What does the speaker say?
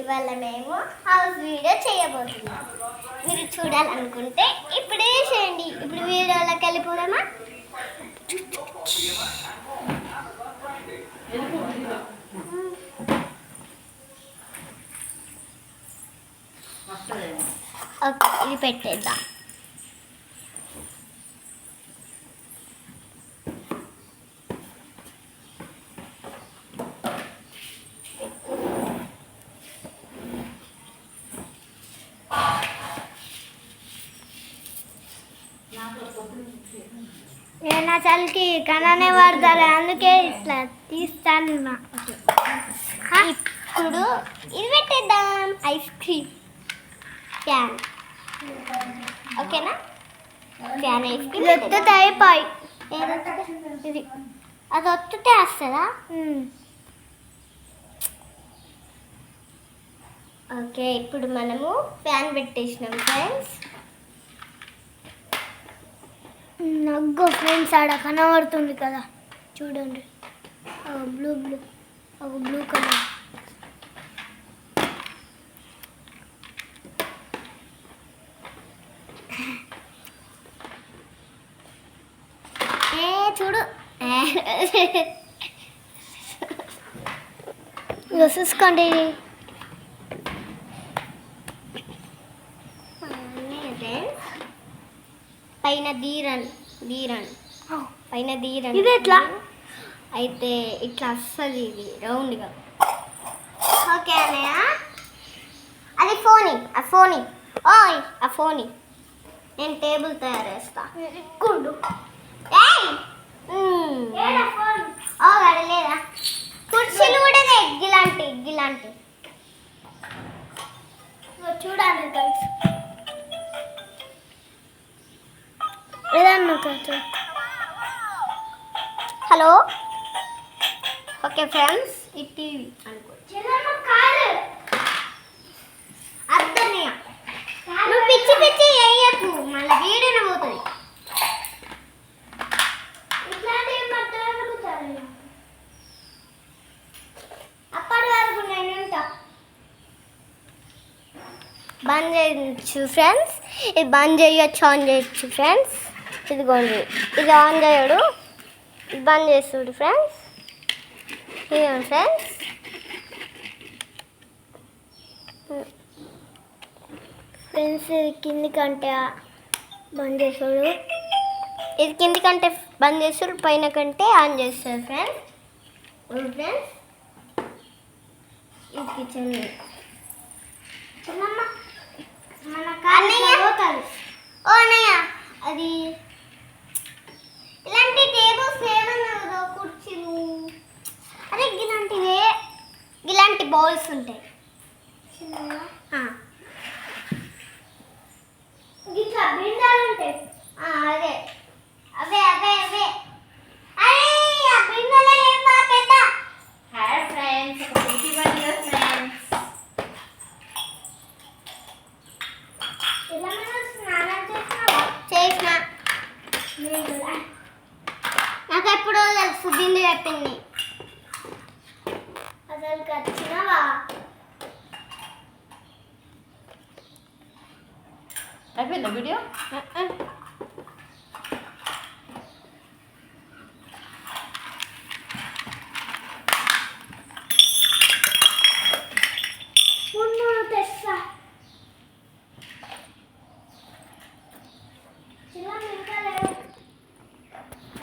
ఇవాళ మేము house video చేయబోతున్నాం. మీరు చూడాలనుకుంటే ఇప్పుడే చేయండి. ఇప్పుడు వీడియోలోకి వెళ్ళిపోదామా? ఓకే, ఇది పెట్టేద్దాం. నేను నా చలికి కనానే వాడతాను, అందుకే ఇట్లా తీస్తాను. ఇప్పుడు ఇది పెట్టేద్దాం, ఐస్ క్రీమ్ ఫ్యాన్. ఓకేనా? ఫ్యాన్ ఐస్ క్రీమ్ ఒత్తితే అయిపోయి ఇది అది ఒత్తితే వస్తుందా? ఓకే, ఇప్పుడు మనము ఫ్యాన్ పెట్టేసినాం ఫ్రెండ్స్. నగ్గో ఫ్రెండ్స్, ఆడ కనబడుతుంది కదా, చూడండి. Blue blue blue colour. చూడు, చూసుకోండి. పైన దీరన్ పైన దీరన్ ఇది ఎట్లా అయితే ఇట్లా వస్తుంది, ఇది రౌండ్గా. ఓకే అన్నయ్య, అది ఫోని ఓయ్ ఆ ఫోని నేను టేబుల్ తయారు చేస్తా. లేదా కుర్చీలు కూడా ఎగ్గిలాంటి చూడాలి గైస్. హలో, ఓకే ఫ్రెండ్స్, ఈ టీవీ అనుకో. అద్దనయ్య, నువ్వు పిచ్చి వేయకు, మళ్ళీ వీడిన పోతుంది. అప్పటి వరకు నేను ఉంటా. బంద్ చేయొచ్చు ఫ్రెండ్స్, ఇది బంద్ చేయొచ్చు, ఆన్ చేయొచ్చు ఫ్రెండ్స్. ఇదిగోండి, ఇది ఆన్ చేయడు, ఇది బంద్ చేస్తుడు ఫ్రెండ్స్. ఇదిగోండి ఫ్రెండ్స్, ఇది కింది కంటే బంద్ చేస్తాడు, ఇది కింది కంటే బంద్ చేస్తాడు, పైన కంటే ఆన్ చేస్తాడు ఫ్రెండ్స్. ఫ్రెండ్స్, ఇది కిచెన్. ఓ అన్నయ్య, అది ఇలాంటి టేబుల్స్ ఏమన్నా కుర్చీలు, అదే ఇలాంటి బౌల్స్ ఉంటాయి ఇట్లా బిందాలు ఉంటాయి. అదే అవే అవే అవే అరే ఆ బిందెలు ఏమా పెద్ద. హాయ్ ఫ్రెండ్స్, చేసిన నాకు ఎప్పుడో తెలుసు బిందు చెప్పింది. అసలు వచ్చినావా? అయిపోయిందా వీడియో?